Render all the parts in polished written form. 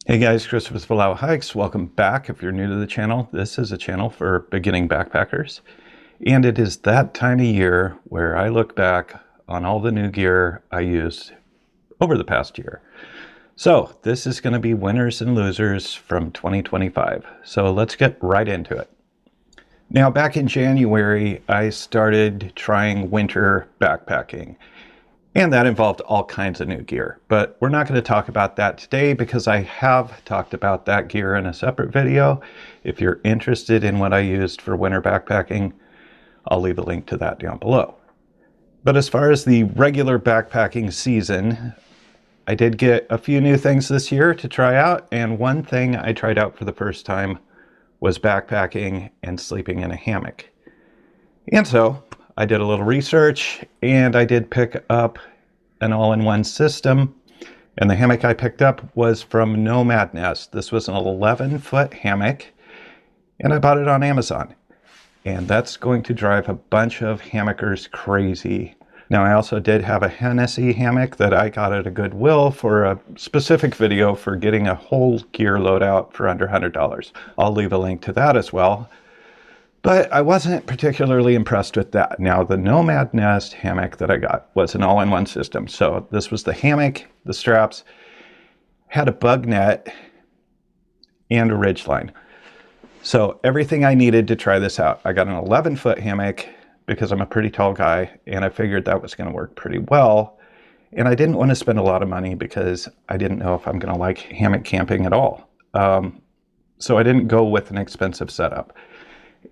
Hey guys, Christopher's Below Hikes. Welcome back. If you're new to the channel, this is a channel for beginning backpackers. And it is that time of year where I look back on all the new gear I used over the past year. So this is going to be winners and losers from 2025. So let's get right into it. Now back in January, I started trying winter backpacking. And that involved all kinds of new gear. But we're not going to talk about that today because I have talked about that gear in a separate video. If you're interested in what I used for winter backpacking, I'll leave a link to that down below. But as far as the regular backpacking season, I did get a few new things this year to try out. And one thing I tried out for the first time was backpacking and sleeping in a hammock. And so I did a little research and I did pick up an all-in-one system, and the hammock I picked up was from Nomad Nest. This was an 11-foot hammock and I bought it on Amazon, and that's going to drive a bunch of hammockers crazy. Now I also did have a Hennessy hammock that I got at a Goodwill for a specific video for getting a whole gear loadout for under $100. I'll leave a link to that as well. But I wasn't particularly impressed with that. Now, the Nomad Nest hammock that I got was an all-in-one system. So this was the hammock, the straps, had a bug net, and a ridgeline. So everything I needed to try this out. I got an 11-foot hammock because I'm a pretty tall guy, and I figured that was going to work pretty well. And I didn't want to spend a lot of money because I didn't know if I'm going to like hammock camping at all. So I didn't go with an expensive setup.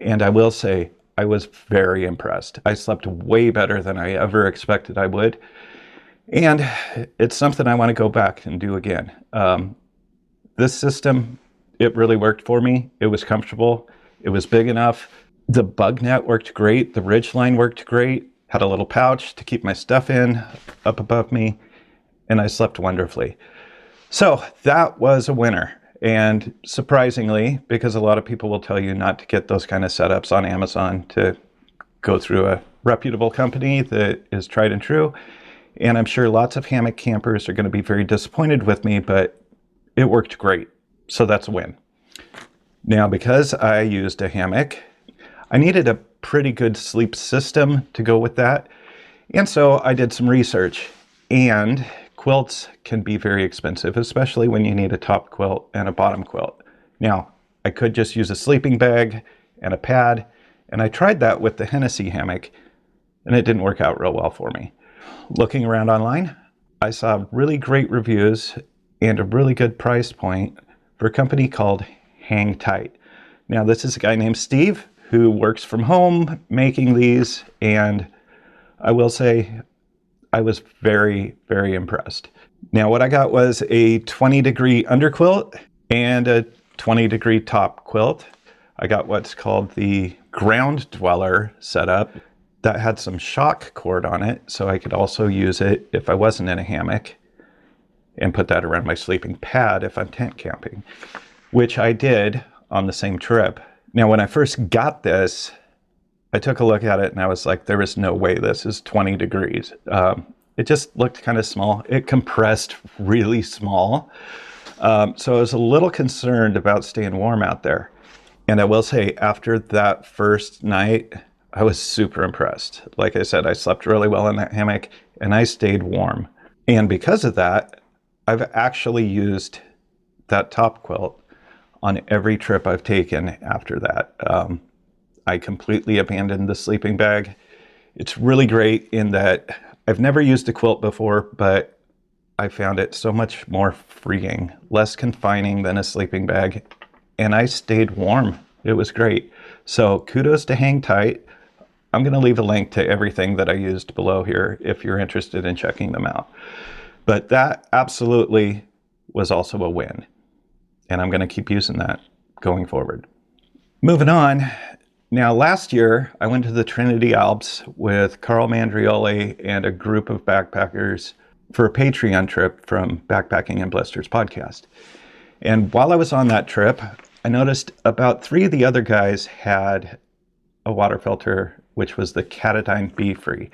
And I will say, I was very impressed. I slept way better than I ever expected I would. And it's something I want to go back and do again. This system, it really worked for me. It was comfortable. It was big enough. The bug net worked great. The ridgeline worked great. Had a little pouch to keep my stuff in up above me. And I slept wonderfully. So that was a winner. And surprisingly, because a lot of people will tell you not to get those kind of setups on Amazon, to go through a reputable company that is tried and true. And I'm sure lots of hammock campers are going to be very disappointed with me, but it worked great. So that's a win. Now, because I used a hammock, I needed a pretty good sleep system to go with that. And so I did some research, and quilts can be very expensive, especially when you need a top quilt and a bottom quilt. Now, I could just use a sleeping bag and a pad, and I tried that with the Hennessy hammock, and it didn't work out real well for me. Looking around online, I saw really great reviews and a really good price point for a company called Hang Tight. Now, this is a guy named Steve who works from home making these, and I will say, I was very, very impressed. Now, what I got was a 20-degree underquilt and a 20-degree top quilt. I got what's called the ground dweller setup that had some shock cord on it, so I could also use it if I wasn't in a hammock and put that around my sleeping pad if I'm tent camping, which I did on the same trip. Now, when I first got this, I took a look at it and I was like, there is no way this is 20 degrees. It just looked kind of small. It compressed really small. So I was a little concerned about staying warm out there. And I will say, after that first night, I was super impressed. Like I said, I slept really well in that hammock and I stayed warm. And because of that, I've actually used that top quilt on every trip I've taken after that. I completely abandoned the sleeping bag. It's really great in that I've never used a quilt before, but I found it so much more freeing, less confining than a sleeping bag, and I stayed warm. It was great. So kudos to Hang Tight. I'm going to leave a link to everything that I used below here if you're interested in checking them out. But that absolutely was also a win, and I'm going to keep using that going forward. Moving on. Now, last year, I went to the Trinity Alps with Carl Mandrioli and a group of backpackers for a Patreon trip from Backpacking and Blisters podcast. And while I was on that trip, I noticed about 3 of the other guys had a water filter, which was the Katadyn Be Free.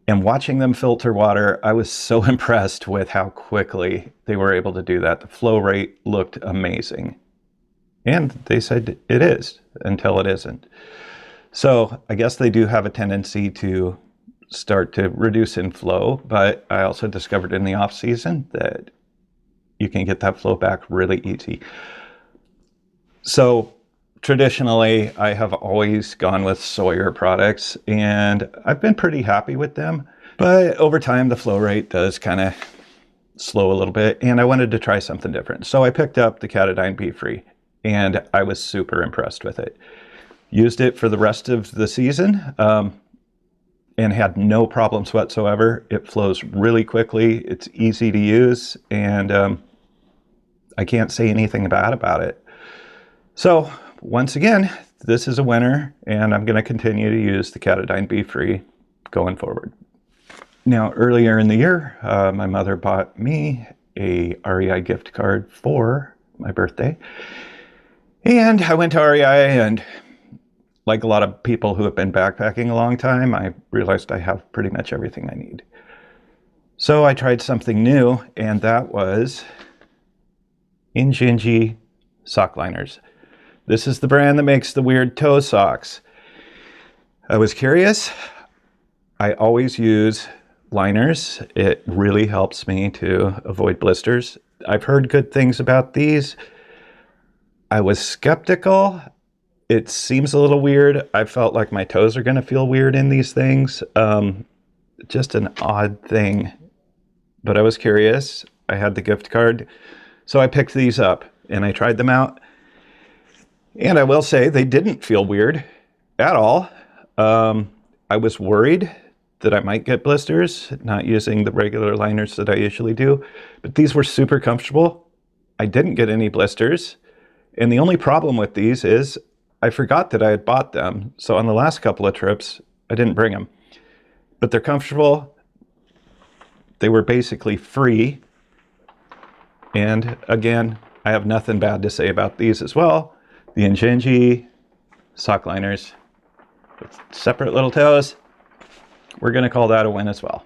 And watching them filter water, I was so impressed with how quickly they were able to do that. The flow rate looked amazing. And they said it is until it isn't. So I guess they do have a tendency to start to reduce in flow, but I also discovered in the off season that you can get that flow back really easy. So traditionally, I have always gone with Sawyer products, and I've been pretty happy with them. But over time, the flow rate does kind of slow a little bit, and I wanted to try something different. So I picked up the Katadyn Be Free, and I was super impressed with it. Used it for the rest of the season, and had no problems whatsoever. It flows really quickly. It's easy to use, and I can't say anything bad about it. So once again, this is a winner, and I'm going to continue to use the Katadyn Be Free going forward. Now, earlier in the year, my mother bought me a REI gift card for my birthday. And I went to REI, and like a lot of people who have been backpacking a long time, I realized I have pretty much everything I need. So I tried something new, and that was Injinji sock liners. This is the brand that makes the weird toe socks. I was curious. I always use liners. It really helps me to avoid blisters. I've heard good things about these. I was skeptical. It seems a little weird. I felt like my toes are going to feel weird in these things. Just an odd thing. But I was curious. I had the gift card. So I picked these up and I tried them out. And I will say they didn't feel weird at all. I was worried that I might get blisters, not using the regular liners that I usually do. But these were super comfortable. I didn't get any blisters. And the only problem with these is I forgot that I had bought them. So on the last couple of trips, I didn't bring them. But they're comfortable. They were basically free. And again, I have nothing bad to say about these as well. The Injinji sock liners with separate little toes. We're going to call that a win as well.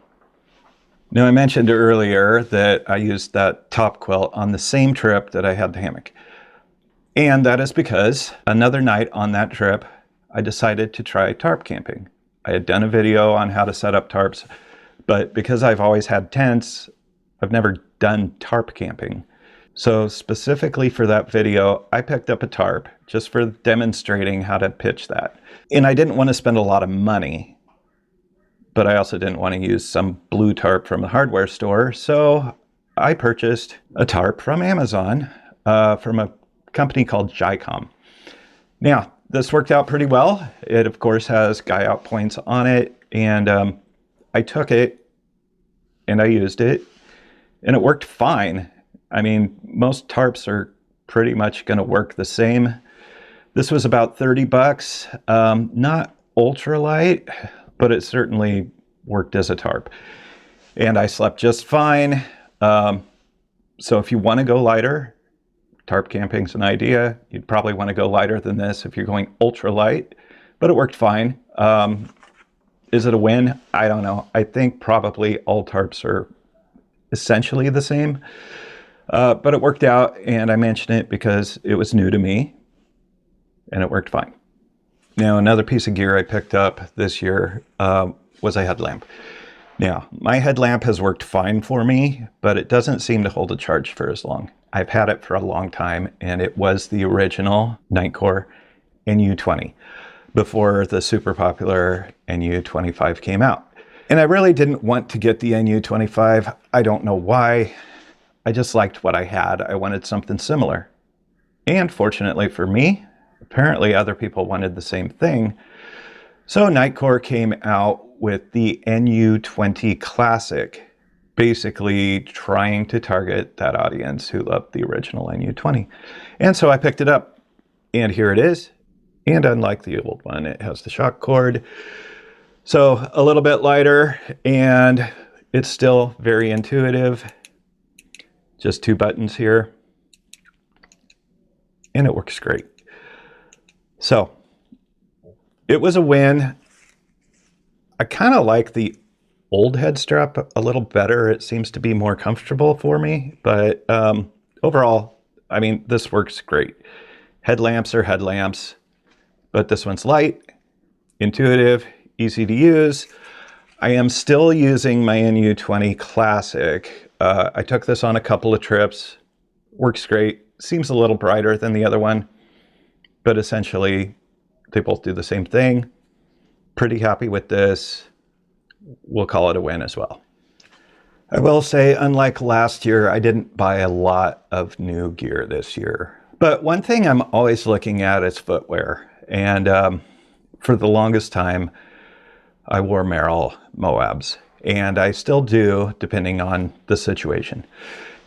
Now, I mentioned earlier that I used that top quilt on the same trip that I had the hammock. And that is because another night on that trip, I decided to try tarp camping. I had done a video on how to set up tarps, but because I've always had tents, I've never done tarp camping. So specifically for that video, I picked up a tarp just for demonstrating how to pitch that. And I didn't want to spend a lot of money, but I also didn't want to use some blue tarp from the hardware store. So I purchased a tarp from Amazon from a company called Hyke. Now, this worked out pretty well. It, of course, has guy out points on it. And I took it and I used it and it worked fine. I mean, most tarps are pretty much going to work the same. This was about 30 bucks. Not ultralight, but it certainly worked as a tarp. And I slept just fine. So if you want to go lighter, tarp camping's an idea. You'd probably want to go lighter than this if you're going ultralight, but it worked fine. Is it a win? I don't know. I think probably all tarps are essentially the same. But it worked out, and I mentioned it because it was new to me, and it worked fine. Now, another piece of gear I picked up this year was a headlamp. Now, my headlamp has worked fine for me, but it doesn't seem to hold a charge for as long. I've had it for a long time, and it was the original Nightcore NU20 before the super popular NU25 came out. And I really didn't want to get the NU25. I don't know why. I just liked what I had. I wanted something similar. And fortunately for me, apparently other people wanted the same thing. So Nightcore came out with the NU20 Classic, basically trying to target that audience who loved the original NU20. And so I picked it up, and here it is. And unlike the old one, it has the shock cord. So a little bit lighter, and it's still very intuitive. Just 2 buttons here, and it works great. So it was a win. I kind of like the old head strap a little better. It seems to be more comfortable for me, but overall, I mean, this works great. Headlamps are headlamps, but this one's light, intuitive, easy to use. I am still using my NU20 Classic. I took this on a couple of trips. Works great. Seems a little brighter than the other one, but essentially they both do the same thing. Pretty happy with this. We'll call it a win as well. I will say, unlike last year, I didn't buy a lot of new gear this year. But one thing I'm always looking at is footwear. And for the longest time, I wore Merrell Moabs. And I still do, depending on the situation.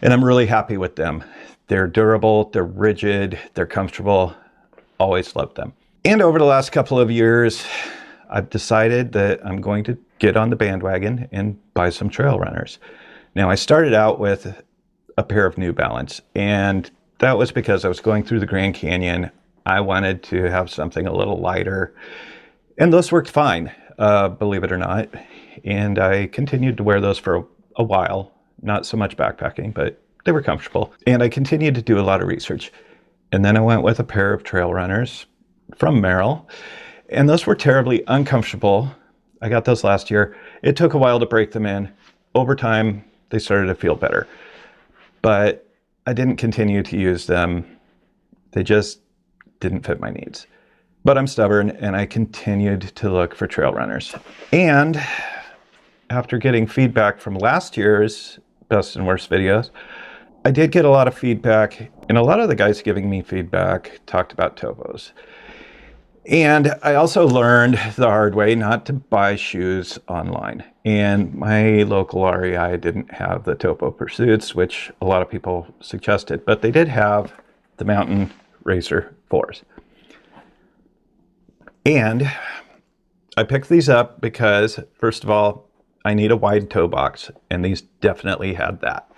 And I'm really happy with them. They're durable, they're rigid, they're comfortable. Always loved them. And over the last couple of years, I've decided that I'm going to get on the bandwagon and buy some trail runners. Now, I started out with a pair of New Balance, and that was because I was going through the Grand Canyon. I wanted to have something a little lighter, and those worked fine, believe it or not. And I continued to wear those for a while, not so much backpacking, but they were comfortable. And I continued to do a lot of research. And then I went with a pair of trail runners from Merrell, and those were terribly uncomfortable. I got those last year. It took a while to break them in. Over time, they started to feel better. But I didn't continue to use them. They just didn't fit my needs. But I'm stubborn, and I continued to look for trail runners. And after getting feedback from last year's best and worst videos, I did get a lot of feedback, and a lot of the guys giving me feedback talked about Topos. And I also learned the hard way not to buy shoes online. And my local REI didn't have the Topo Pursuits, which a lot of people suggested, but they did have the Mountain Racer 4s. And I picked these up because, first of all, I need a wide toe box, and these definitely had that.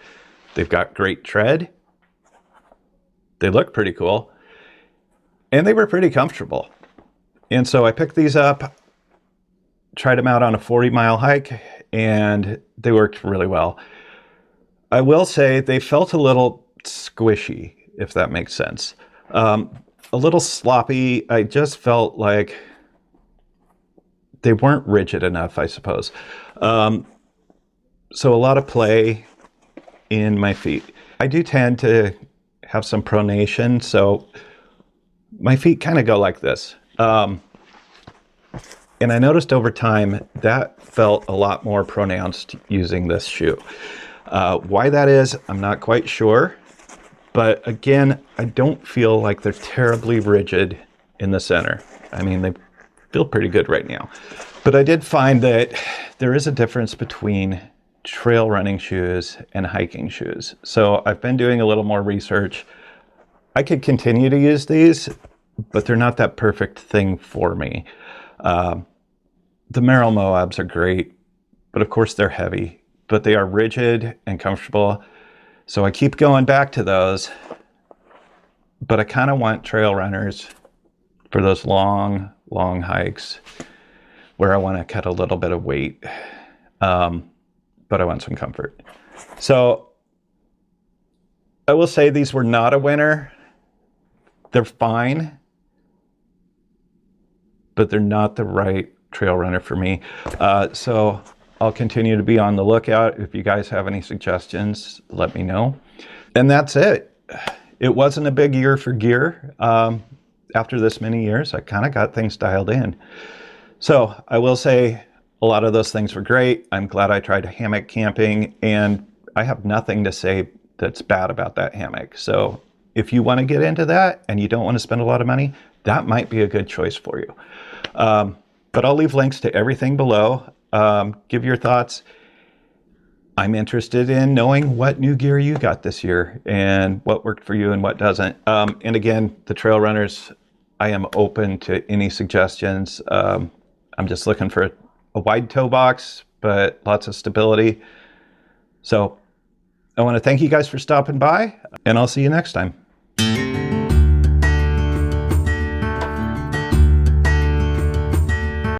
They've got great tread. They look pretty cool, and they were pretty comfortable. And so I picked these up, tried them out on a 40-mile hike, and they worked really well. I will say they felt a little squishy, if that makes sense. A little sloppy. I just felt like they weren't rigid enough, I suppose. So a lot of play in my feet. I do tend to have some pronation, so my feet kind of go like this. And I noticed over time that felt a lot more pronounced using this shoe. Why that is, I'm not quite sure. But again, I don't feel like they're terribly rigid in the center. I mean, they feel pretty good right now. But I did find that there is a difference between trail running shoes and hiking shoes. So I've been doing a little more research. I could continue to use these, but they're not that perfect thing for me. The Merrell Moabs are great, but of course they're heavy, but they are rigid and comfortable. So I keep going back to those, but I kind of want trail runners for those long, long hikes where I want to cut a little bit of weight, but I want some comfort. So I will say these were not a winner. They're fine, but they're not the right trail runner for me. So I'll continue to be on the lookout. If you guys have any suggestions, let me know. And that's it. It wasn't a big year for gear. After this many years, I kind of got things dialed in. So I will say a lot of those things were great. I'm glad I tried hammock camping, and I have nothing to say that's bad about that hammock. So if you want to get into that and you don't want to spend a lot of money, that might be a good choice for you. But I'll leave links to everything below. Give your thoughts. I'm interested in knowing what new gear you got this year and what worked for you and what doesn't. And again, the trail runners, I am open to any suggestions. I'm just looking for a wide toe box, but lots of stability. So I want to thank you guys for stopping by, and I'll see you next time.